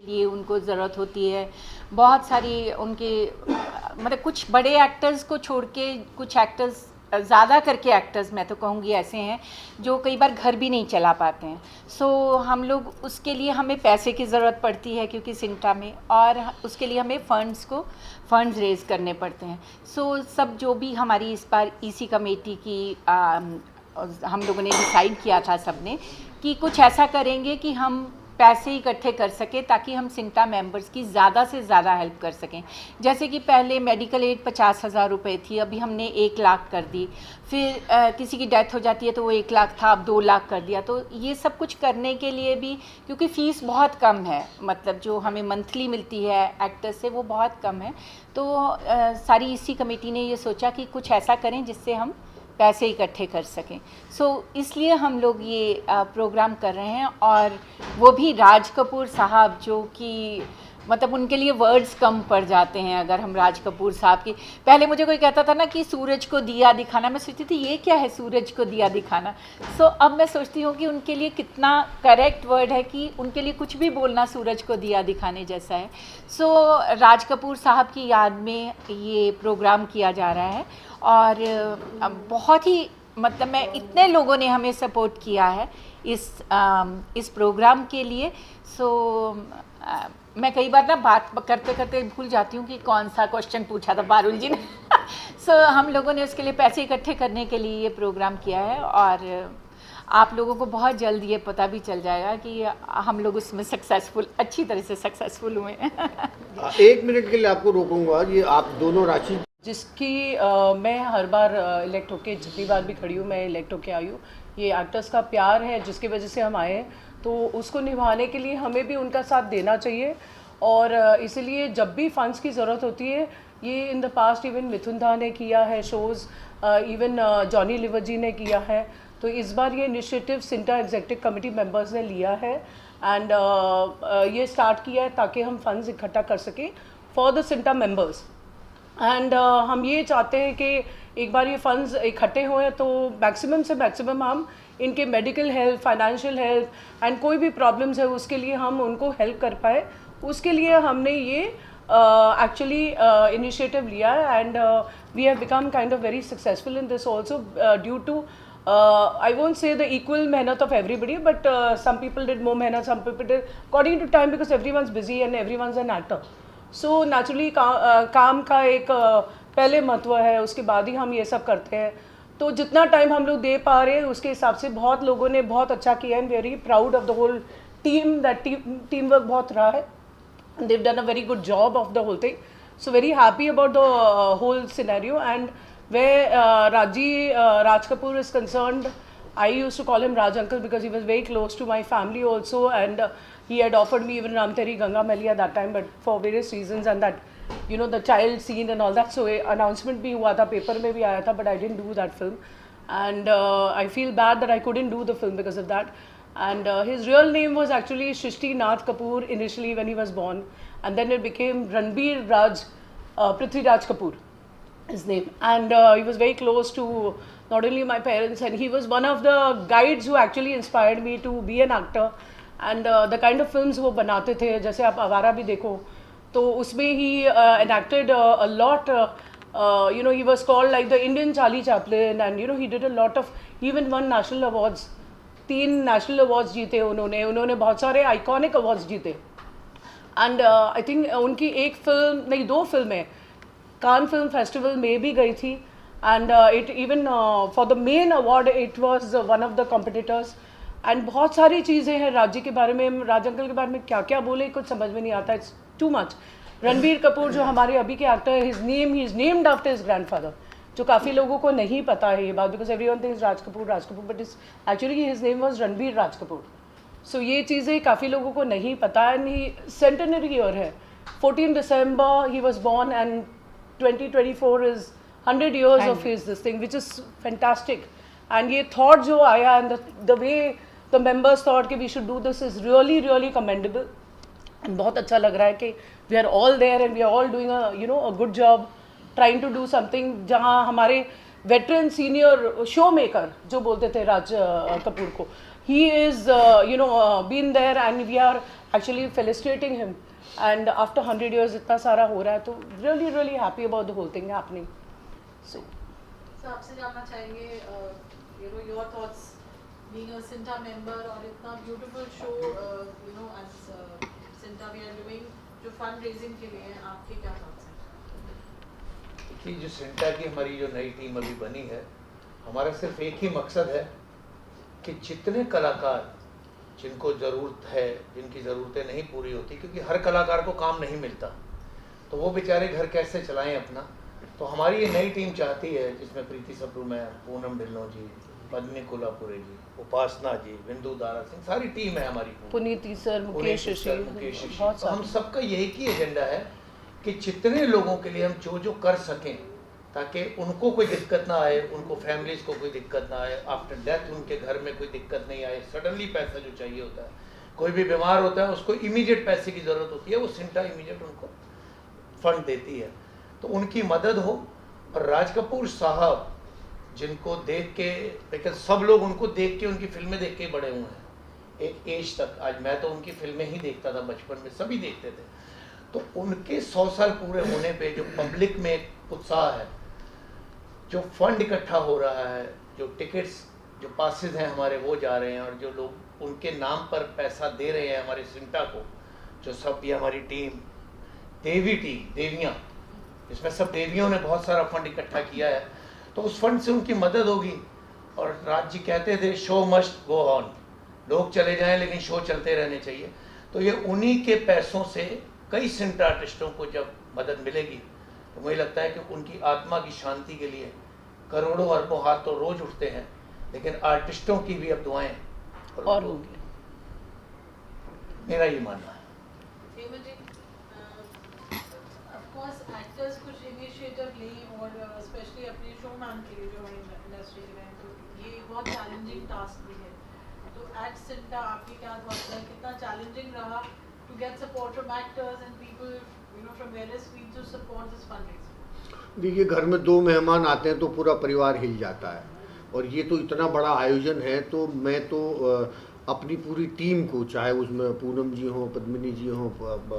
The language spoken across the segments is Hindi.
लिए उनको ज़रूरत होती है। बहुत सारी उनके मतलब कुछ बड़े एक्टर्स को छोड़ के कुछ एक्टर्स, ज़्यादा करके एक्टर्स मैं तो कहूँगी ऐसे हैं जो कई बार घर भी नहीं चला पाते हैं। सो हम लोग उसके लिए हमें पैसे की ज़रूरत पड़ती है क्योंकि सिंटा में, और उसके लिए हमें फ़ंड्स रेज़ करने पड़ते हैं। सो सब जो भी हमारी इस बार ईसी कमेटी की हम लोगों ने डिसाइड किया था सबने कि कुछ ऐसा करेंगे कि हम पैसे इकट्ठे कर सकें ताकि हम सिंटा मेंबर्स की ज़्यादा से ज़्यादा हेल्प कर सकें। जैसे कि पहले मेडिकल एड 50,000 रुपये थी, अभी हमने 1 लाख कर दी। फिर किसी की डेथ हो जाती है तो वो 1 लाख था, अब 2 लाख कर दिया। तो ये सब कुछ करने के लिए भी, क्योंकि फ़ीस बहुत कम है, मतलब जो हमें मंथली मिलती है एक्टर से वो बहुत कम है, तो सारी इसी कमेटी ने ये सोचा कि कुछ ऐसा करें जिससे हम पैसे इकट्ठे कर सकें। सो इसलिए हम लोग ये प्रोग्राम कर रहे हैं, और वो भी राज कपूर साहब, जो कि मतलब उनके लिए वर्ड्स कम पड़ जाते हैं अगर हम राज कपूर साहब की। पहले मुझे कोई कहता था ना कि सूरज को दिया दिखाना, मैं सोचती थी ये क्या है सूरज को दिया दिखाना। सो अब मैं सोचती हूँ कि उनके लिए कितना करेक्ट वर्ड है कि उनके लिए कुछ भी बोलना सूरज को दिया दिखाने जैसा है। सो राज कपूर साहब की याद में ये प्रोग्राम किया जा रहा है, और बहुत ही मतलब मैं इतने लोगों ने हमें सपोर्ट किया है इस प्रोग्राम के लिए। सो मैं कई बार ना बात करते करते भूल जाती हूँ कि कौन सा क्वेश्चन पूछा था पारुल जी ने। सो हम लोगों ने उसके लिए पैसे इकट्ठे करने के लिए ये प्रोग्राम किया है, और आप लोगों को बहुत जल्द ये पता भी चल जाएगा कि हम लोग उसमें अच्छी तरह से सक्सेसफुल हुए हैं। 1 मिनट के लिए आपको रोकूंगा। ये आप दोनों राशि जिसकी मैं हर बार इलेक्ट होके, जितनी बार भी खड़ी हूँ मैं इलेक्ट होके आई हूँ, ये एक्टर्स का प्यार है जिसकी वजह से हम आए हैं, तो उसको निभाने के लिए हमें भी उनका साथ देना चाहिए। और इसीलिए जब भी फंड्स की ज़रूरत होती है, ये इन द पास्ट इवन मिथुन दा ने किया है शोज़, इवन जॉनी लिवर जी ने किया है, तो इस बार ये initiative CINTAA executive committee members ने लिया है, एंड ये स्टार्ट किया है ताकि हम फंड्स इकट्ठा कर सकें for the CINTAA members. And हम ये चाहते हैं कि एक बार ये फंड्स इकट्ठे हुए तो मैक्सिमम से मैक्सिमम हम इनके medical health, financial health and कोई भी प्रॉब्लम्स है उसके लिए हम उनको हेल्प कर पाए। उसके लिए हमने ये एक्चुअली इनिशिएटिव लिया है, and we have become kind of very successful in this also due to I won't say the equal mehnat of everybody, but some people did more mehnat, some people did according to time, because everyone's busy and everyone's an actor. So naturally काम का एक पहले महत्व है, उसके बाद ही हम ये सब करते हैं। तो जितना टाइम हम लोग दे पा रहे हैं उसके हिसाब से बहुत लोगों ने बहुत अच्छा किया, and very proud of the whole team, that team work बहुत रहा है, they've done a very good job of the whole thing. So very happy about the whole scenario. And where Raj Kapoor is concerned, I used to call him Raj Uncle because he was very close to my family also, and he had offered me even Ram Teri Ganga Meli at that time, but for various reasons, and that, you know, the child scene and all that, so announcement bhi hua tha, paper mein bhi aaya tha, but I didn't do that film, and I feel bad that I couldn't do the film because of that. And his real name was actually Shrishti Nath Kapoor initially when he was born, and then it became Ranbir Raj Prithviraj Kapoor, his name. And he was very close to not only my parents, and he was one of the guides who actually inspired me to be an actor. And the kind of films वो बनाते थे, जैसे आप आवारा भी देखो, तो उसमें he enacted a lot. You know, he was called like the Indian Charlie Chaplin, and you know, he did a lot of, even won national awards. 3 national awards जीते उन्होंने बहुत सारे आइकॉनिक अवार्ड्स जीते। एंड आई थिंक उनकी एक फिल्म नहीं 2 फिल्में कान फिल्म फेस्टिवल में भी गई थी, and it even for the main award it was one of the competitors. And बहुत सारी चीज़ें हैं राज जी के बारे में, राज अंकल के बारे में क्या क्या बोले कुछ समझ में नहीं आता, it's too much. Ranbir Kapoor जो हमारे अभी के एक्टर है, he is named after his grandfather, जो काफ़ी लोगों को नहीं पता है ये बात, because everyone thinks Raj Kapoor, but is actually his name was Ranbir Raj Kapoor. So ये चीज़ें काफ़ी लोगों को नहीं पता, एंड ही सेंटेनरी ईयर है, 14 December he was born, and 2024 is 100 years of his this thing, which is fantastic. And ये thought जो आया, and the way the members thought कि we should do this is really really commendable, and बहुत अच्छा लग रहा है कि we are all there and we are all doing a good job trying to do something, जहाँ हमारे veteran senior show maker जो बोलते थे राज कपूर को, he is been there, and we are actually felicitating him and after 100 years इतना सारा हो रहा है, तो really really happy about the whole thing happening. So आपसे जानना चाहेंगे you know your thoughts being a CINTAA member और इतना beautiful show you know as CINTAA we are doing जो फंड रेजिंग के लिए, आपके क्या थॉट्स हैं? कि जो सिंटा की हमारी जो नई टीम अभी बनी है, हमारा सिर्फ एक ही मकसद है कि जितने कलाकार जिनको ज़रूरत है, जिनकी ज़रूरतें नहीं पूरी होती, क्योंकि हर कलाकार को काम नहीं मिलता, तो वो बेचारे घर कैसे चलाएं अपना. तो हमारी ये नई टीम चाहती है, जिसमें प्रीति सप्रू मैम, पूनम ढिल्लों जी, पद्मिनी कोल्हापुरे जी, उपासना जी, बिंदु दारा सिंह, सारी टीम है हमारी. पुनीति सर, मुकेश ऋषि, बहुत तो हम सबका यही की एजेंडा है कि जितने लोगों के लिए हम जो कर सकें, ताकि उनको कोई दिक्कत ना आए, उनको फैमिलीज को कोई दिक्कत ना आए, आफ्टर डेथ उनके घर में कोई दिक्कत नहीं आए. सडनली पैसा जो चाहिए होता है, कोई भी बीमार होता है उसको इमीडिएट पैसे की ज़रूरत होती है, वो सिंटा इमीडिएट उनको फंड देती है. तो उनकी मदद हो. और राज कपूर साहब जिनको देख के, लेकिन सब लोग उनको देख के, उनकी फिल्में देख के बड़े हुए हैं एक एज तक. आज मैं तो उनकी फिल्में ही देखता था बचपन में, सभी देखते थे. तो उनके 100 साल पूरे होने पे जो पब्लिक में एक उत्साह है, जो फंड इकट्ठा हो रहा है, जो टिकट्स, जो पासेस हैं हमारे वो जा रहे हैं, और जो लोग उनके नाम पर पैसा दे रहे हैं हमारे सिंटा को, जो सब ये हमारी टीम देवियाँ, इसमें सब देवियों ने बहुत सारा फंड इकट्ठा किया है, तो उस फंड से उनकी मदद होगी. और राज जी कहते थे शो मस्ट गो ऑन, लोग चले जाएं लेकिन शो चलते रहने चाहिए. तो ये उन्हीं के पैसों से कई सिंटा आर्टिस्टों को जब मदद मिलेगी, तो मुझे लगता है कि उनकी आत्मा की शांति के लिए करोड़ों अरबों हाथ तो रोज उठते हैं, लेकिन आर्टिस्टों की भी अब दुआएं और होगी. मेरा ये मानना है. ऑफकोर्स एक्टर्स कुछ इनिशिएटिव लें, और स्पेशली अपने शोमैन के लिए जो हमारी इंडस्ट्री में है, तो ये बहुत चैलेंजिंग टास्क भी है. तो एट सिंटा आपके क्या थॉट्स हैं, कितना चैलेंजिंग रहा to get support from actors and people you know from various fields to support this fund? देखिए, घर में 2 मेहमान आते हैं तो पूरा परिवार हिल जाता है, और ये तो इतना बड़ा आयोजन है. तो मैं तो अपनी पूरी टीम को, चाहे उसमें पूनम जी हों, पद्मिनी जी हों,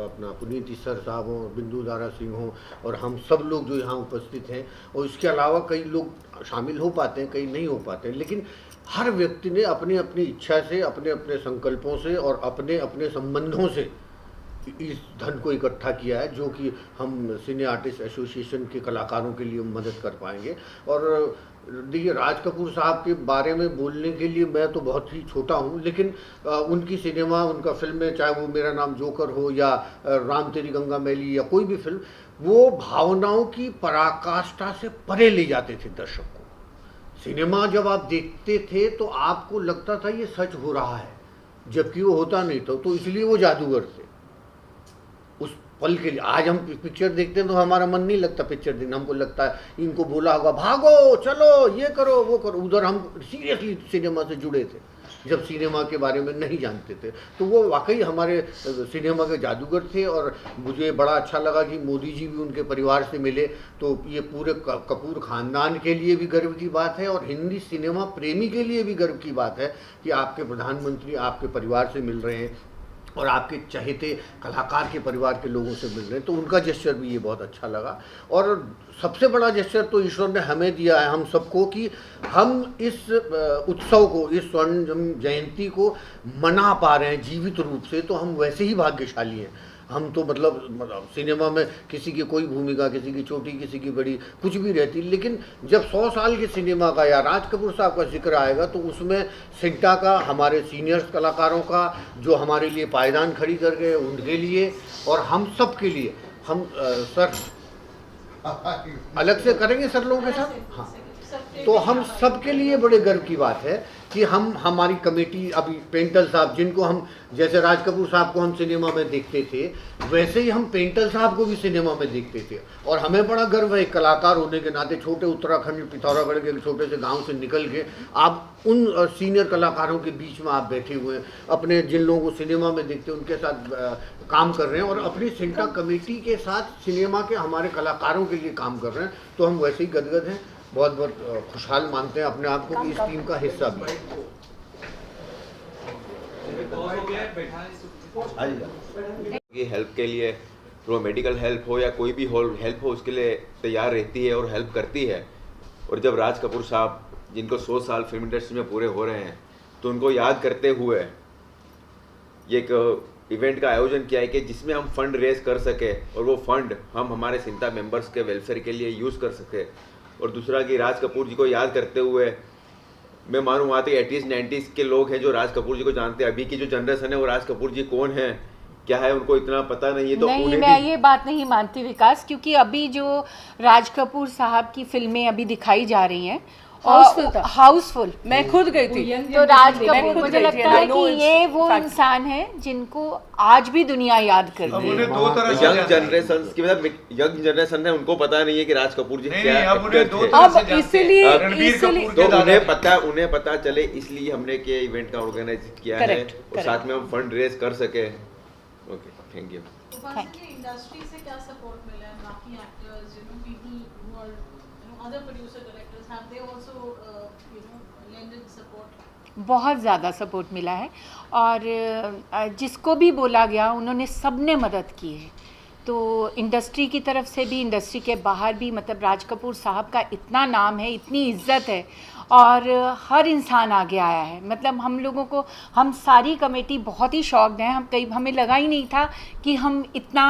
अपना पुनीति सर साहब हों, बिंदु दारा सिंह हों, और हम सब लोग जो यहाँ उपस्थित हैं, और इसके अलावा कई लोग शामिल हो पाते हैं, कई नहीं हो पाते हैं, लेकिन हर व्यक्ति ने अपनी अपनी इच्छा से, अपने अपने संकल्पों से और अपने अपने संबंधों से इस धन को इकट्ठा किया है, जो कि हम सिने आर्टिस्ट एसोसिएशन के कलाकारों के लिए मदद कर पाएंगे. और देखिए, राज कपूर साहब के बारे में बोलने के लिए मैं तो बहुत ही छोटा हूं, लेकिन उनकी सिनेमा, उनका फिल्में, चाहे वो मेरा नाम जोकर हो या राम तेरी गंगा मैली या कोई भी फिल्म, वो भावनाओं की पराकाष्ठा से परे ले जाते थे दर्शक को. सिनेमा जब आप देखते थे तो आपको लगता था ये सच हो रहा है, जबकि वो होता नहीं था. तो इसलिए वो जादूगर थे उस पल के लिए. आज हम पिक्चर देखते हैं तो हमारा मन नहीं लगता पिक्चर देखने, हमको लगता है इनको बोला होगा भागो, चलो, ये करो, वो करो. उधर हम सीरियसली सिनेमा से जुड़े थे, जब सिनेमा के बारे में नहीं जानते थे. तो वो वाकई हमारे सिनेमा के जादूगर थे. और मुझे बड़ा अच्छा लगा कि मोदी जी भी उनके परिवार से मिले. तो ये पूरे कपूर ख़ानदान के लिए भी गर्व की बात है, और हिंदी सिनेमा प्रेमी के लिए भी गर्व की बात है कि आपके प्रधानमंत्री आपके परिवार से मिल रहे हैं, और आपके चहेते कलाकार के परिवार के लोगों से मिल रहे हैं. तो उनका जेस्चर भी ये बहुत अच्छा लगा. और सबसे बड़ा जेस्चर तो ईश्वर ने हमें दिया है, हम सबको, कि हम इस उत्सव को, इस स्वर्ण जयंती को मना पा रहे हैं जीवित रूप से. तो हम वैसे ही भाग्यशाली हैं. हम तो मतलब सिनेमा में किसी की कोई भूमिका, किसी की छोटी, किसी की बड़ी, कुछ भी रहती, लेकिन जब 100 साल के सिनेमा का या राज कपूर साहब का जिक्र आएगा तो उसमें सिंटा का, हमारे सीनियर्स कलाकारों का, जो हमारे लिए पायदान खड़ी कर गए, उनके लिए, और हम सब के लिए. हम सर अलग से करेंगे सर लोगों के साथ. हाँ, तो हम सब के लिए बड़े गर्व की बात है कि हमारी कमेटी, अभी पेंटर साहब, जिनको हम, जैसे राज कपूर साहब को हम सिनेमा में देखते थे, वैसे ही हम पेंटर साहब को भी सिनेमा में देखते थे. और हमें बड़ा गर्व है एक कलाकार होने के नाते, छोटे उत्तराखंड पिथौरागढ़ के छोटे से गांव से निकल के आप उन सीनियर कलाकारों के बीच में आप बैठे हुए हैं, अपने जिन लोगों को सिनेमा में देखते हैं उनके साथ काम कर रहे हैं, और अपनी सिंटा कमेटी के साथ सिनेमा के हमारे कलाकारों के लिए काम कर रहे हैं. तो हम वैसे ही गदगद हैं, बहुत बहुत खुशहाल मानते हैं अपने आप को कि इस टीम का हिस्सा भी है. की हेल्प के लिए, वो मेडिकल हेल्प हो या कोई भी हेल्प हो, उसके लिए तैयार रहती है और हेल्प करती है। और जब राज कपूर साहब, जिनको 100 साल फिल्म इंडस्ट्री में पूरे हो रहे हैं, तो उनको याद करते हुए ये एक इवेंट का आयोजन किया है कि जिसमें हम फंड रेज कर सके और वो फंड हम हमारे सिंता मेंबर्स के वेलफेयर के लिए यूज़ कर सके। और दूसरा कि राज कपूर जी को याद करते हुए मैं मानूँ वहाँ तक 80s 90s के लोग हैं जो राज कपूर जी को जानते हैं। अभी की जो जनरेशन है वो राज कपूर जी कौन है, क्या है, उनको इतना पता नहीं है। तो नहीं, उन्हें मैं भी ये बात नहीं मानती विकास, क्योंकि अभी जो राज कपूर साहब की फिल्में अभी दिखाई जा रही हैं हाउसफुल था। हाउसफुल। मैं खुद गई थी। तो राज मैं कपूर खुद मुझे गई थी, लगता and I है know कि it's ये वो fact. इंसान है जिनको आज भी दुनिया याद करती है। उन्हें दो तरह से यंग जाना है। जनरेशन की, मतलब यंग जनरेशन है, उनको पता नहीं है कि राज कपूर जी नहीं, क्या नहीं, अब उन्हें actor दो थे। तरह से अब जानते हैं। इसीलिए- रणबीर इसीलिए- कपूर तो के दादा उन्हें पता चले, इसलिए हमने के इवेंट का ऑर्गेनाइज किया है Correct, और correct. साथ में हम फंड रेज कर सके। Okay, thank you. इंडस्ट्री से क्या सपोर्ट मिला है? बाकी actors, people who are other producer directors, have they also lended support? बहुत ज़्यादा सपोर्ट मिला है और जिसको भी बोला गया उन्होंने सबने मदद की है। तो इंडस्ट्री की तरफ से भी, इंडस्ट्री के बाहर भी, मतलब राज कपूर साहब का इतना नाम है, इतनी इज्जत है और हर इंसान आगे आया है। मतलब हम लोगों को, हम सारी कमेटी बहुत ही शॉक्ड हैं। हमें लगा ही नहीं था कि हम इतना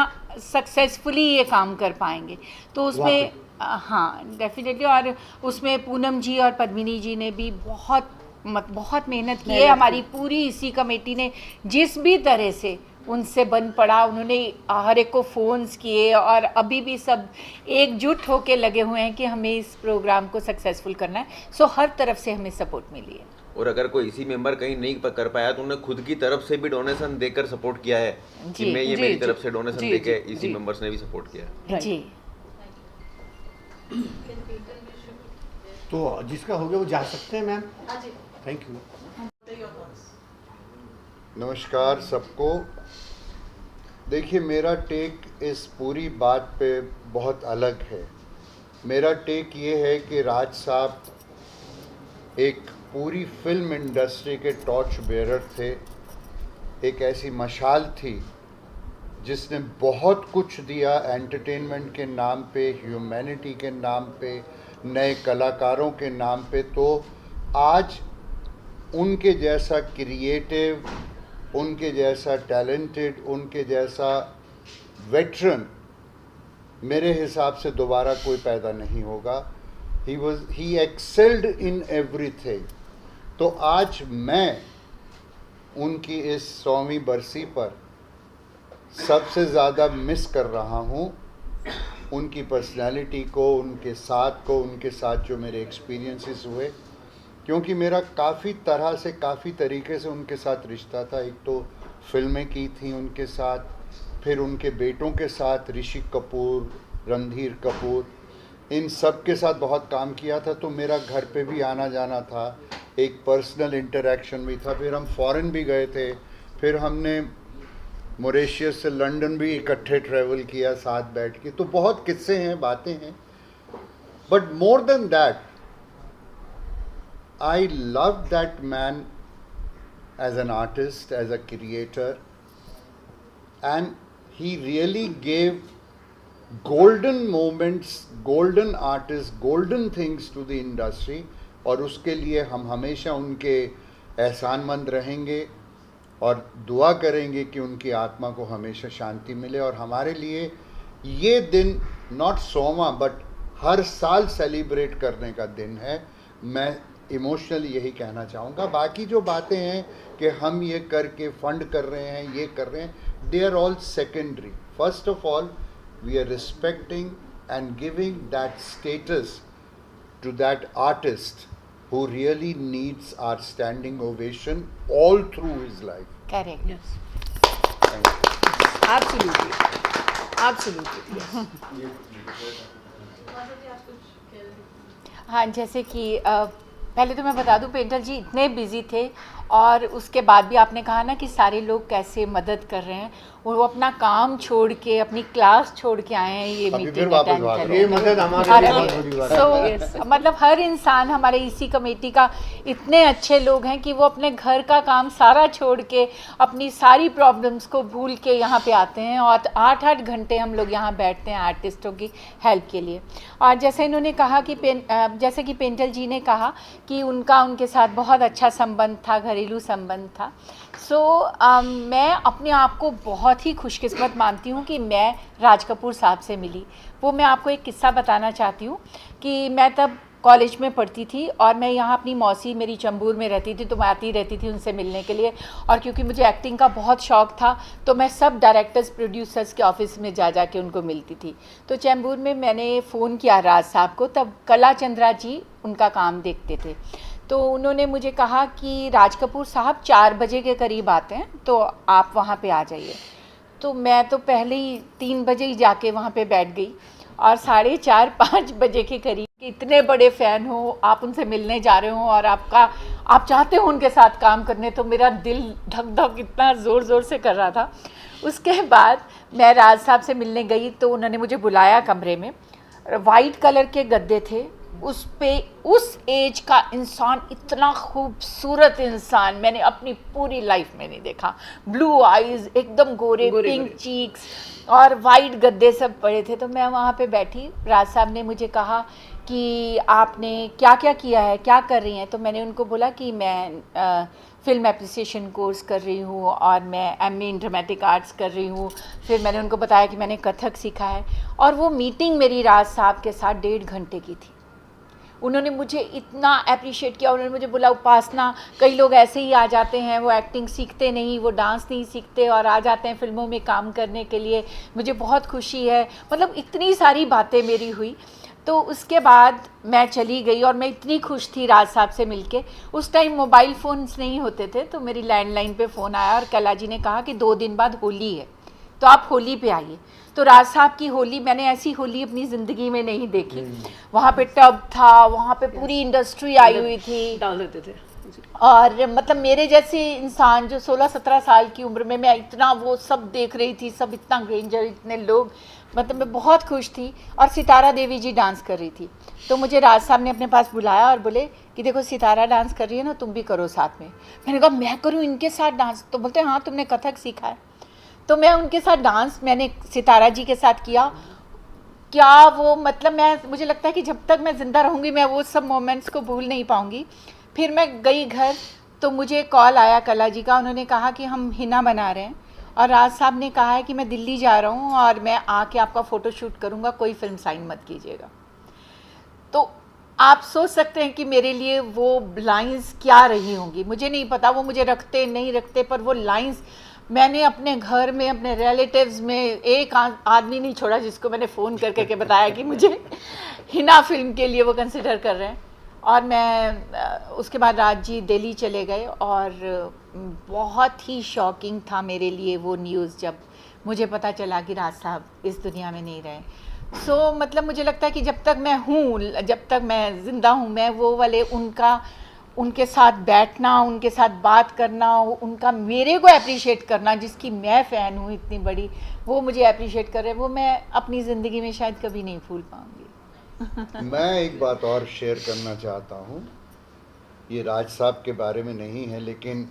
सक्सेसफुली ये काम कर पाएंगे। तो उसमें हाँ डेफिनेटली, और उसमें पूनम जी और पद्मिनी जी ने भी बहुत मेहनत की है। हमारी पूरी इसी कमेटी ने जिस भी तरह से उनसे बन पड़ा, उन्होंने हर एक को फ़ोन्स किए और अभी भी सब एकजुट होके लगे हुए हैं कि हमें इस प्रोग्राम को सक्सेसफुल करना है। सो हर तरफ से हमें सपोर्ट मिली है। और अगर कोई इसी मेंबर कहीं नहीं कर पाया तो उन्होंने खुद की तरफ से भी डोनेशन देकर सपोर्ट किया है कि मैं ये जी, मेरी जी, तरफ से डोनेशन जी, देके जी, इसी जी। मेंबर्स ने भी सपोर्ट किया है। जी, तो जिसका हो गया वो जा सकते हैं मैम। हाँ जी, थैंक यू। Your thoughts. नमस्कार सबको। देखिए, मेरा टेक इस पूरी बात पे बहुत अलग है। मेरा टेक ये है कि राज साहब एक पूरी फिल्म इंडस्ट्री के टॉर्च बेरर थे। एक ऐसी मशाल थी जिसने बहुत कुछ दिया एंटरटेनमेंट के नाम पे, ह्यूमैनिटी के नाम पे, नए कलाकारों के नाम पे। तो आज उनके जैसा क्रिएटिव, उनके जैसा टैलेंटेड, उनके जैसा वेटरन मेरे हिसाब से दोबारा कोई पैदा नहीं होगा। ही एक्सेल्ड इन एवरीथिंग। तो आज मैं उनकी इस 100वीं बरसी पर सबसे ज़्यादा मिस कर रहा हूँ उनकी पर्सनालिटी को, उनके साथ जो मेरे एक्सपीरियंसेस हुए, क्योंकि मेरा काफ़ी तरह से, काफ़ी तरीके से उनके साथ रिश्ता था। एक तो फिल्में की थी उनके साथ, फिर उनके बेटों के साथ, ऋषि कपूर, रणधीर कपूर, इन सब के साथ बहुत काम किया था। तो मेरा घर पे भी आना जाना था, एक पर्सनल इंटरेक्शन भी था। फिर हम फॉरेन भी गए थे, फिर हमने मॉरिशस से लंदन भी इकट्ठे ट्रैवल किया साथ बैठ के। तो बहुत किस्से हैं, बातें हैं। But more than that, I love that man as an artist, as a creator, and he really gave golden moments, golden artists, golden things to the industry, और उसके लिए हम हमेशा उनके एहसानमंद रहेंगे और दुआ करेंगे कि उनकी आत्मा को हमेशा शांति मिले। और हमारे लिए ये दिन नॉट 100वां बट हर साल सेलिब्रेट करने का दिन है। मैं इमोशनली यही कहना चाहूँगा। बाकी जो बातें हैं कि हम ये करके फंड कर रहे हैं, ये कर रहे हैं, they are all secondary. First of all we are respecting and giving that status to that artist who really needs our standing ovation all through his life. Correct. Thank you. Absolutely. हाँ, जैसे कि पहले तो मैं बता दूं, पेंटर जी इतने बिजी थे और उसके बाद भी आपने कहा ना कि सारे लोग कैसे मदद कर रहे हैं, वो अपना काम छोड़ के, अपनी क्लास छोड़ के आए हैं ये अभी फिर मीटिंग वापस अटेंड भाग करने। रहे ये मदद हमारे लिए बहुत बड़ी बात है। सो मतलब हर इंसान, हमारे इसी कमेटी का इतने अच्छे लोग हैं कि वो अपने घर का काम सारा छोड़ के, अपनी सारी प्रॉब्लम्स को भूल के यहाँ पे आते हैं, और 8-8 घंटे हम लोग यहाँ बैठते हैं आर्टिस्टों की हेल्प के लिए। और जैसे इन्होंने कहा कि जैसे कि पेंटल जी ने कहा कि उनके साथ बहुत अच्छा संबंध था, घरेलू संबंध था। सो मैं अपने आप को बहुत ही खुशकिस्मत मानती हूँ कि मैं राज कपूर साहब से मिली। वो मैं आपको एक किस्सा बताना चाहती हूँ कि मैं तब कॉलेज में पढ़ती थी और मैं यहाँ अपनी मौसी मेरी चंबूर में रहती थी, तो मैं आती रहती थी उनसे मिलने के लिए। और क्योंकि मुझे एक्टिंग का बहुत शौक़ था तो मैं सब डायरेक्टर्स प्रोड्यूसर्स के ऑफिस में जा के उनको मिलती थी। तो चैम्बूर में मैंने फ़ोन किया राज साहब को, तब कला चंद्रा जी उनका काम देखते थे। तो उन्होंने मुझे कहा कि राज कपूर साहब 4 बजे के करीब आते हैं, तो आप वहाँ पे आ जाइए। तो मैं तो पहले ही 3 बजे ही जाके वहाँ पे बैठ गई, और 4:30-5 बजे के करीब, इतने बड़े फ़ैन हो, आप उनसे मिलने जा रहे हो और आप चाहते हो उनके साथ काम करने, तो मेरा दिल धक धक इतना ज़ोर से कर रहा था। उसके बाद मैं राज साहब से मिलने गई तो उन्होंने मुझे बुलाया कमरे में। वाइट कलर के गद्दे थे, उस पे उस एज का इंसान, इतना खूबसूरत इंसान मैंने अपनी पूरी लाइफ में नहीं देखा। ब्लू आइज़, एकदम गोरे पिंक चीक्स, और वाइट गद्दे सब पड़े थे। तो मैं वहाँ पे बैठी, राज साहब ने मुझे कहा कि आपने क्या क्या किया है, क्या कर रही हैं। तो मैंने उनको बोला कि मैं फ़िल्म एप्रिसिएशन कोर्स कर रही हूँ और मैं MA इन ड्रामेटिक आर्ट्स कर रही हूँ। फिर मैंने उनको बताया कि मैंने कथक सीखा है। और वो मीटिंग मेरी राज साहब के साथ 1.5 घंटे की थी। उन्होंने मुझे इतना अप्रिशिएट किया। उन्होंने मुझे बोला, उपासना, कई लोग ऐसे ही आ जाते हैं, वो एक्टिंग सीखते नहीं, वो डांस नहीं सीखते और आ जाते हैं फिल्मों में काम करने के लिए, मुझे बहुत खुशी है। मतलब इतनी सारी बातें मेरी हुई। तो उसके बाद मैं चली गई और मैं इतनी खुश थी राज साहब से मिलके। उस टाइम मोबाइल फ़ोन्स नहीं होते थे, तो मेरी लैंडलाइन पे फ़ोन आया और कला जी ने कहा कि 2 दिन बाद होली है, तो आप होली पे आइए। तो राज साहब की होली, मैंने ऐसी होली अपनी ज़िंदगी में नहीं देखी। वहाँ पे टब था, वहाँ पे पूरी इंडस्ट्री आई हुई थी, डाल देते थे। और मतलब मेरे जैसे इंसान जो 16-17 साल की उम्र में, मैं इतना वो सब देख रही थी, सब इतना ग्रेंजर, इतने लोग, मतलब मैं बहुत खुश थी। और सितारा देवी जी डांस कर रही थी, तो मुझे राज साहब ने अपने पास बुलाया और बोले कि देखो सितारा डांस कर रही है ना, तुम भी करो साथ में। मैंने कहा मैं करूँ इनके साथ डांस? तो बोलते हाँ, तुमने कथक सीखा है। तो मैं उनके साथ डांस मैंने सितारा जी के साथ किया। क्या वो, मतलब मुझे लगता है कि जब तक मैं ज़िंदा रहूँगी मैं वो सब मोमेंट्स को भूल नहीं पाऊँगी। फिर मैं गई घर, तो मुझे कॉल आया कला जी का। उन्होंने कहा कि हम हिना बना रहे हैं और राज साहब ने कहा है कि मैं दिल्ली जा रहा हूँ और मैं आके आपका फ़ोटो शूट करूँगा, कोई फिल्म साइन मत कीजिएगा। तो आप सोच सकते हैं कि मेरे लिए वो लाइंस क्या रही होंगी। मुझे नहीं पता वो मुझे रखते नहीं रखते, पर वो लाइंस मैंने अपने घर में, अपने रिलेटिव्स में एक आदमी नहीं छोड़ा जिसको मैंने फ़ोन करके बताया कि मुझे हिना फिल्म के लिए वो कंसिडर कर रहे हैं। और मैं उसके बाद राज जी दिल्ली चले गए और बहुत ही शॉकिंग था मेरे लिए वो न्यूज़ जब मुझे पता चला कि राज साहब इस दुनिया में नहीं रहे। सो मतलब मुझे लगता है कि जब तक मैं हूँ, जब तक मैं ज़िंदा हूँ, मैं वो वाले उनके साथ बैठना, उनके साथ बात करना, उनका मेरे को अप्रिशिएट करना, जिसकी मैं फ़ैन हूँ इतनी बड़ी, वो मुझे अप्रिशिएट कर रहे हैं, वो मैं अपनी ज़िंदगी में शायद कभी नहीं भूल पाऊँगी। मैं एक बात और शेयर करना चाहता हूँ, ये राज साहब के बारे में नहीं है लेकिन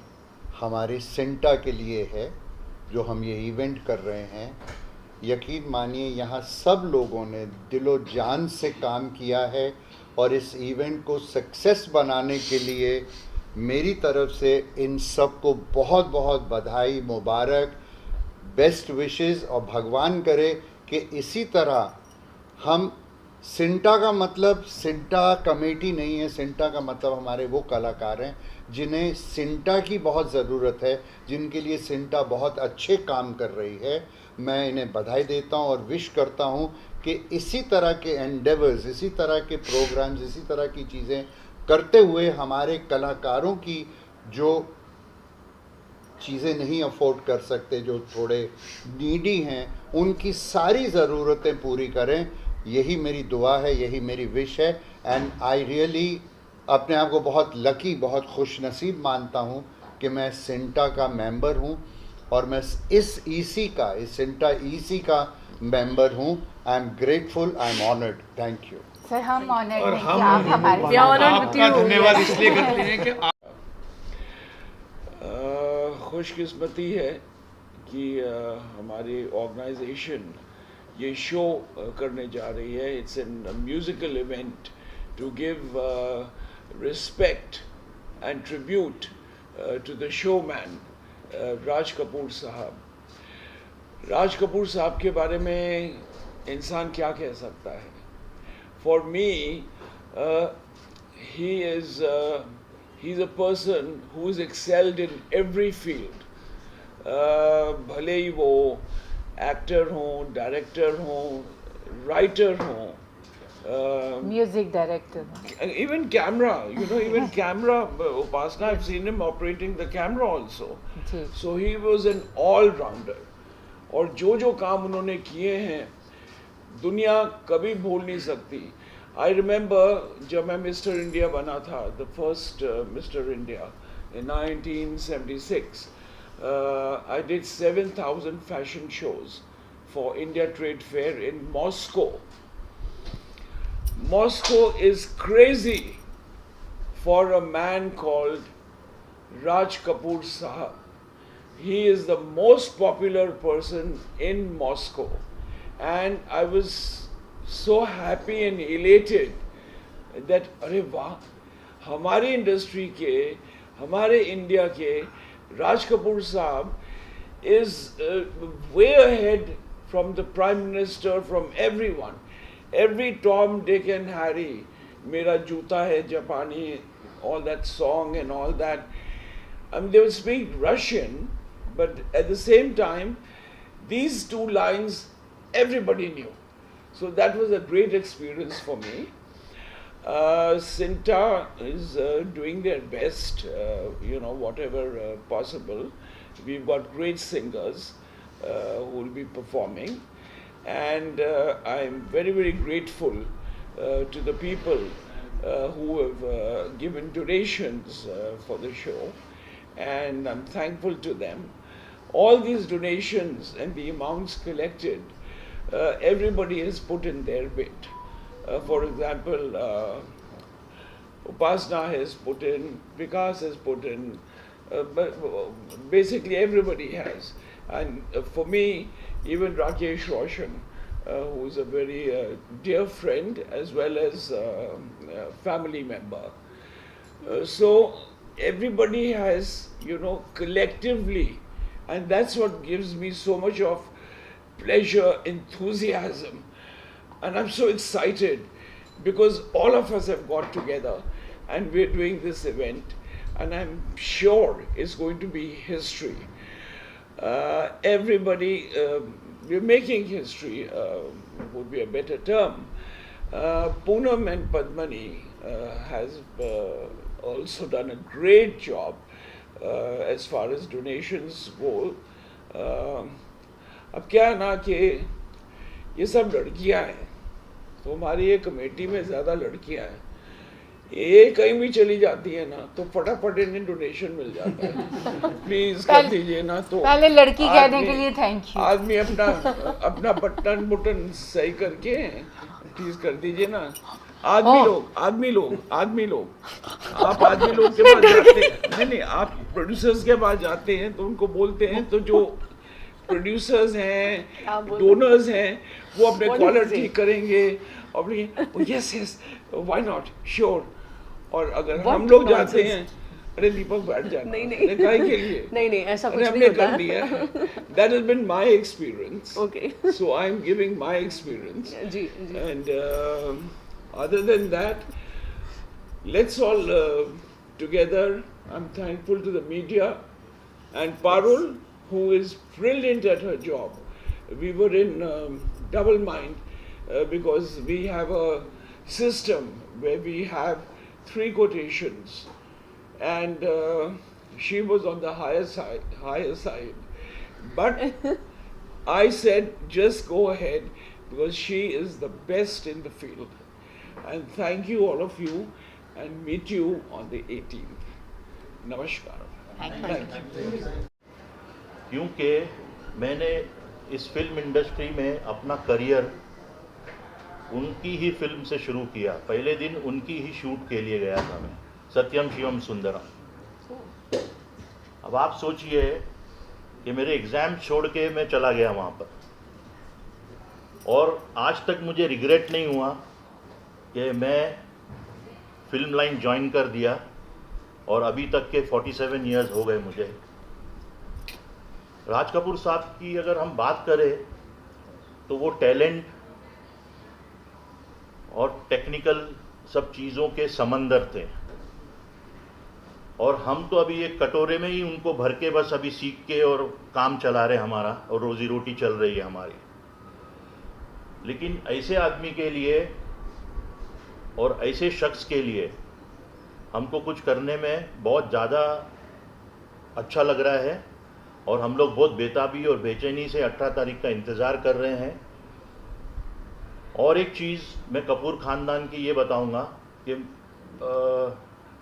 हमारे सिंटा के लिए है, जो हम ये इवेंट कर रहे हैं। यकीन मानिए यहाँ सब लोगों ने दिलो जान से काम किया है और इस इवेंट को सक्सेस बनाने के लिए मेरी तरफ से इन सब को बहुत बहुत बधाई, मुबारक, बेस्ट विशेस। और भगवान करे कि इसी तरह हम, सिंटा का मतलब सिंटा कमेटी नहीं है, सिंटा का मतलब हमारे वो कलाकार हैं जिन्हें सिंटा की बहुत ज़रूरत है, जिनके लिए सिंटा बहुत अच्छे काम कर रही है। मैं इन्हें बधाई देता हूं और विश करता हूं कि इसी तरह के एंडेवर्स, इसी तरह के प्रोग्राम्स, इसी तरह की चीज़ें करते हुए हमारे कलाकारों की जो चीज़ें नहीं अफोर्ड कर सकते, जो थोड़े नीडी हैं, उनकी सारी ज़रूरतें पूरी करें। यही मेरी दुआ है, यही मेरी विश है। एंड आई रियली अपने आप को बहुत लकी, बहुत खुश नसीब मानता हूँ कि मैं सिंटा का मेंबर हूँ और मैं इस ईसी का, इस सिंटा ईसी का मेंबर हूँ। I am grateful, I am honoured. Thank you sir, हम ऑनर्ड और हैं कि हम आप हमारे We are honored with आपका you. धन्यवाद इसलिए करते हैं कि आप खुशकिस्मती है कि हमारी ऑर्गेनाइजेशन ये शो करने जा रही है। It's an musical event to give respect and tribute to the showman Raj Kapoor साहब। राज कपूर साहब के बारे में इंसान क्या कह सकता है? For me he is he's a person who is excelled in every field. भले ही वो एक्टर हों, डायरेक्टर हों, राइटर हों, music director. even camera, you know, even camera, Upasna, I've seen him operating the camera also. जी। So he was an all-rounder. और जो काम उन्होंने किए हैं दुनिया कभी भूल नहीं सकती। आई रिमेंबर जब मैं मिस्टर इंडिया बना था, the first mister India in 1976, I did 7,000 fashion shows for India Trade Fair in Moscow. Moscow is crazy for a man called Raj Kapoor Sahab. He is the most popular person in Moscow, and I was so happy and elated that अरे वाह, हमारी इंडस्ट्री के, हमारे इंडिया के राज कपूर साहब is way ahead from the Prime Minister, from everyone. Every Tom, Dick and Harry, मेरा जूता है जापानी, all that song and all that. They would speak Russian, but at the same time, these two lines everybody knew. So that was a great experience for me. Sinta is doing their best, you know, whatever possible. We've got great singers who will be performing, and I'm very, very grateful to the people who have given donations for the show, and I'm thankful to them. All these donations and the amounts collected, everybody has put in their bit. For example, Upasna has put in, Vikas has put in, but basically everybody has. And for me, even Rakesh Roshan, who is a very dear friend as well as family member. So everybody has, you know, collectively, and that's what gives me so much of pleasure, enthusiasm, and I'm so excited because all of us have got together and we're doing this event, and I'm sure it's going to be history. Everybody, we're making history, would be a better term. Poonam and Padmani has also done a great job as far as donations go. अब क्या है ना कि ये सब लड़कियां हैं, तो हमारी ये कमेटी में ज़्यादा लड़कियां हैं। ये कहीं भी चली जाती है ना तो फटाफट इन्हें डोनेशन मिल जाता है। प्लीज कर दीजिए ना। तो पहले लड़की कहने के लिए थैंक यू। आदमी अपना बटन सही करके प्लीज कर दीजिए ना। आदमी लोग आप आदमी लोग के पास जाते हैं, नहीं आप प्रोड्यूसर्स के पास जाते हैं तो उनको बोलते हैं, तो जो प्रोड्यूसर्स हैं, डोनर्स हैं, वो अपने कॉलर ठीक करेंगे और यस व्हाई नॉट, श्योर। और अगर हम लोग जाते हैं, अरे दीपक बैठ जाना, नहीं काहे के लिए, नहीं ऐसा कुछ हमने नहीं होता कर दिया। That has been my experience, Okay. So I am giving my experience. जी And other than that, let's all together, I'm thankful to the media and Parul, who is brilliant at her job. We were in double mind because we have a system where we have 3 quotations, and she was on the higher side. But I said, just go ahead because she is the best in the field. And thank you all of you, and meet you on the 18th. Namaskar. Thank you. क्योंकि मैंने इस फिल्म इंडस्ट्री में अपना करियर उनकी ही फिल्म से शुरू किया। पहले दिन उनकी ही शूट के लिए गया था मैं, सत्यम शिवम सुंदरम। अब आप सोचिए कि मेरे एग्ज़ाम छोड़ के मैं चला गया वहाँ पर, और आज तक मुझे रिग्रेट नहीं हुआ कि मैं फिल्म लाइन ज्वाइन कर दिया, और अभी तक के 47 इयर्स हो गए मुझे। राज कपूर साहब की अगर हम बात करें तो वो टैलेंट और टेक्निकल सब चीज़ों के समंदर थे, और हम तो अभी एक कटोरे में ही उनको भर के बस अभी सीख के और काम चला रहे हमारा, और रोजी रोटी चल रही है हमारी। लेकिन ऐसे आदमी के लिए और ऐसे शख्स के लिए हमको कुछ करने में बहुत ज़्यादा अच्छा लग रहा है, और हम लोग बहुत बेताबी और बेचैनी से 18 तारीख का इंतज़ार कर रहे हैं। और एक चीज़ मैं कपूर ख़ानदान की ये बताऊंगा कि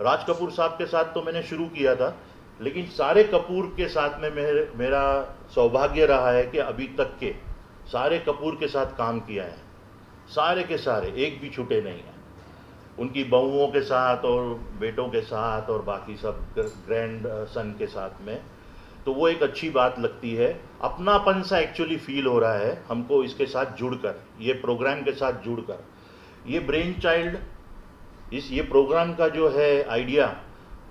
राज कपूर साहब के साथ तो मैंने शुरू किया था, लेकिन सारे कपूर के साथ में मेरा सौभाग्य रहा है कि अभी तक के सारे कपूर के साथ काम किया है, सारे के सारे, एक भी छूटे नहीं हैं। उनकी बहुओं के साथ और बेटों के साथ और बाकी सब ग्रैंड सन के साथ में, तो वो एक अच्छी बात लगती है। अपनापन सा एक्चुअली फील हो रहा है हमको इसके साथ जुड़कर, ये प्रोग्राम के साथ जुड़कर। ये ब्रेन चाइल्ड, ये प्रोग्राम का जो है आइडिया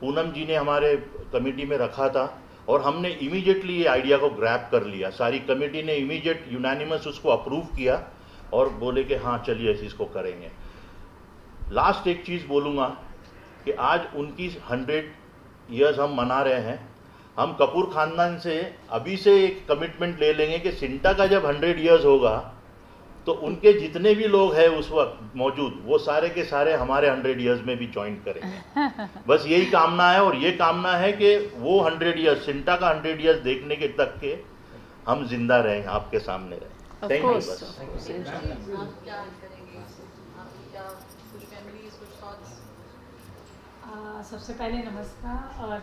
पूनम जी ने हमारे कमेटी में रखा था, और हमने इमीडिएटली ये आइडिया को ग्रैब कर लिया। सारी कमेटी ने इमीडिएट यूनानिमस उसको अप्रूव किया और बोले कि हाँ चलिए इसको करेंगे। लास्ट एक चीज़ बोलूँगा कि आज उनकी 100 ईयर्स हम मना रहे हैं। हम कपूर ख़ानदान से अभी से एक कमिटमेंट ले लेंगे कि सिंटा का जब 100 ईयर्स होगा तो उनके जितने भी लोग हैं उस वक्त मौजूद, वो सारे के सारे हमारे 100 ईयर्स में भी ज्वाइन करेंगे। बस यही कामना है, और ये कामना है कि वो 100 ईयर्स, सिंटा का 100 ईयर्स देखने के तक के हम जिंदा रहें, आपके सामने रहें। Thank you. बस आप क्या करेंगे, आप क्या कुछ फैमिलीज, कुछ थॉट्स? सबसे पहले नमस्कार, और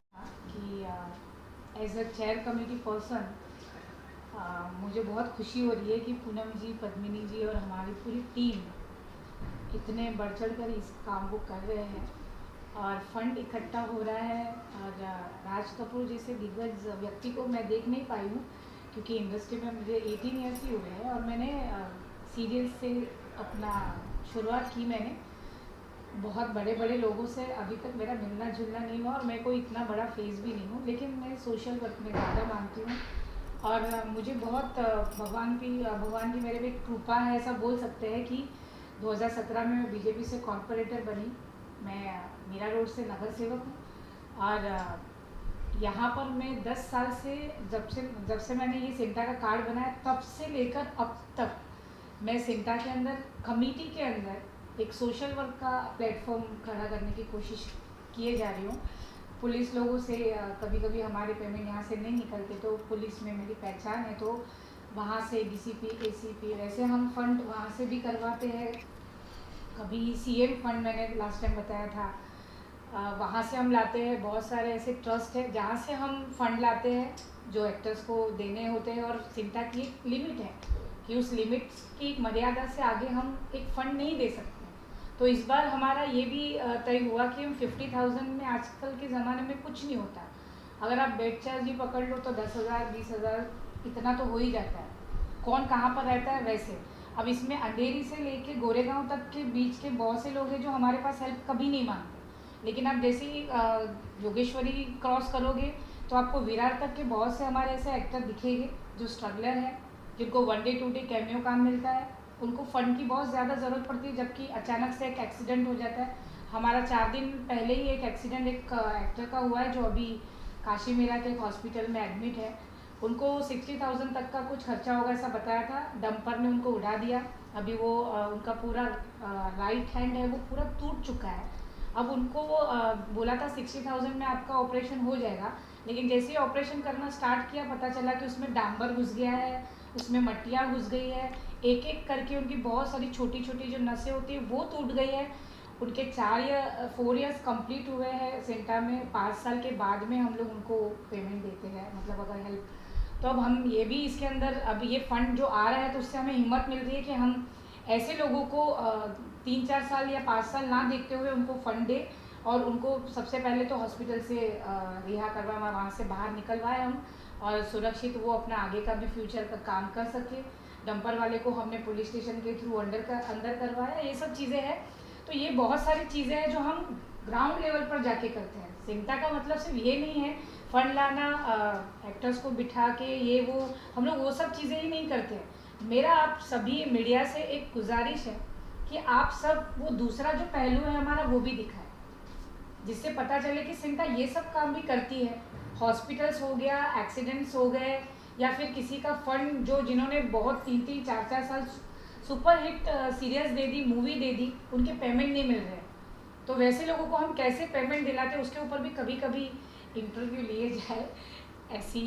कि as a chair committee person मुझे बहुत खुशी हो रही है कि पूनम जी, पद्मिनी जी और हमारी पूरी टीम इतने बढ़ चढ़ कर इस काम को कर रहे हैं, और फंड इकट्ठा हो रहा है। और राज कपूर जैसे दिग्गज व्यक्ति को मैं देख नहीं पाई हूँ, क्योंकि इंडस्ट्री में मुझे 18 ईयर्स ही हुए हैं, और मैंने सीरियल से अपना शुरुआत की। मैंने बहुत बड़े बड़े लोगों से अभी तक मेरा मिलना जुलना नहीं हुआ, और मैं कोई इतना बड़ा फेस भी नहीं हूँ, लेकिन मैं सोशल वर्क में ज़्यादा मानती हूँ। और मुझे बहुत भगवान की मेरे पे कृपा है, ऐसा बोल सकते हैं कि 2017 में मैं बीजेपी से कॉर्पोरेटर बनी। मैं मीरा रोड से नगर सेवक हूँ, और यहाँ पर मैं 10 साल से जब से मैंने ये सिंटा का कार्ड बनाया, तब से लेकर अब तक मैं सिंटा के अंदर, कमेटी के अंदर एक सोशल वर्क का प्लेटफॉर्म खड़ा करने की कोशिश किए जा रही हूँ। पुलिस लोगों से कभी कभी हमारे पेमेंट यहाँ से नहीं निकलते, तो पुलिस में मेरी पहचान है, तो वहाँ से डीसीपी, एसीपी, वैसे हम फंड वहाँ से भी करवाते हैं। कभी सीएम फंड मैंने लास्ट टाइम बताया था, वहाँ से हम लाते हैं। बहुत सारे ऐसे ट्रस्ट है जहाँ से हम फंड लाते हैं जो एक्टर्स को देने होते हैं, और सिंटा की एक लिमिट है कि उस लिमिट की मर्यादा से आगे हम एक फ़ंड नहीं दे सकते। तो इस बार हमारा ये भी तय हुआ कि हम 50,000 में, आजकल के ज़माने में कुछ नहीं होता, अगर आप बेड चार्ज भी पकड़ लो तो 10,000 20,000 इतना तो हो ही जाता है। कौन कहाँ पर रहता है वैसे। अब इसमें अंधेरी से लेके गोरेगांव तक के बीच के बहुत से लोग हैं जो हमारे पास हेल्प कभी नहीं मांगते, लेकिन आप जैसे ही योगेश्वरी क्रॉस करोगे तो आपको विरार तक के बहुत से हमारे ऐसे एक्टर दिखेंगे जो स्ट्रगलर हैं, जिनको 1 डे 2 डे कैमियो काम मिलता है, उनको फ़ंड की बहुत ज़्यादा ज़रूरत पड़ती है, जबकि अचानक से एक एक्सीडेंट हो जाता है। हमारा 4 दिन पहले ही एक एक्सीडेंट एक एक्टर का हुआ है जो अभी काशी मीरा के एक हॉस्पिटल में एडमिट है। उनको 60,000 तक का कुछ खर्चा होगा ऐसा बताया था, डंपर ने उनको उड़ा दिया। अभी वो उनका पूरा राइट हैंड है वो पूरा टूट चुका है। अब उनको बोला था 60,000 में आपका ऑपरेशन हो जाएगा, लेकिन जैसे ही ऑपरेशन करना स्टार्ट किया पता चला कि उसमें डांबर घुस गया है, उसमें मट्टियाँ घुस गई है, एक एक करके उनकी बहुत सारी छोटी छोटी जो नसें होती है वो टूट गई है, उनके 4 ईयर्स कंप्लीट हुए हैं सेंटा में, 5 साल के बाद में हम लोग उनको पेमेंट देते हैं, मतलब अगर हेल्प। तो अब हम ये भी इसके अंदर अब ये फंड जो आ रहा है तो उससे हमें हिम्मत मिल रही है कि हम ऐसे लोगों को 3-4 साल या 5 साल ना देखते हुए उनको फंड दे और उनको सबसे पहले तो हॉस्पिटल से रिहा करवाए, वहाँ से बाहर निकलवाए हम, और सुरक्षित वो अपना आगे का भी फ्यूचर का काम कर सके। डंपर वाले को हमने पुलिस स्टेशन के थ्रू अंदर करवाया, ये सब चीज़ें हैं। तो ये बहुत सारी चीज़ें हैं जो हम ग्राउंड लेवल पर जाके करते हैं। सिंटा का मतलब सिर्फ ये नहीं है फंड लाना, एक्टर्स को बिठा के ये वो, हम लोग वो सब चीज़ें ही नहीं करते हैं। मेरा आप सभी मीडिया से एक गुजारिश है कि आप सब वो दूसरा जो पहलू है हमारा वो भी दिखाएं, जिससे पता चले कि सिंटा ये सब काम भी करती है। हॉस्पिटल्स हो गया, एक्सीडेंट्स हो गए, या फिर किसी का फंड जो जिन्होंने बहुत 3-3, 4-4 साल सुपर हिट सीरियल्स दे दी, मूवी दे दी, उनके पेमेंट नहीं मिल रहे, तो वैसे लोगों को हम कैसे पेमेंट दिलाते हैं उसके ऊपर भी कभी कभी इंटरव्यू लिए जाए। ऐसी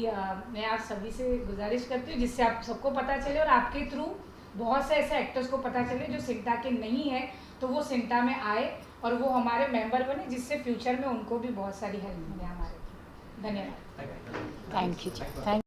मैं आप सभी से गुजारिश करती हूँ जिससे आप सबको पता चले और आपके थ्रू बहुत से ऐसे एक्टर्स को पता चले जो सिंटा के नहीं है, तो वो सिंटा में आए और वो हमारे मेंबर बने, जिससे फ्यूचर में उनको भी बहुत सारी हेल्प मिले हमारे। धन्यवाद। Thank you ji, thank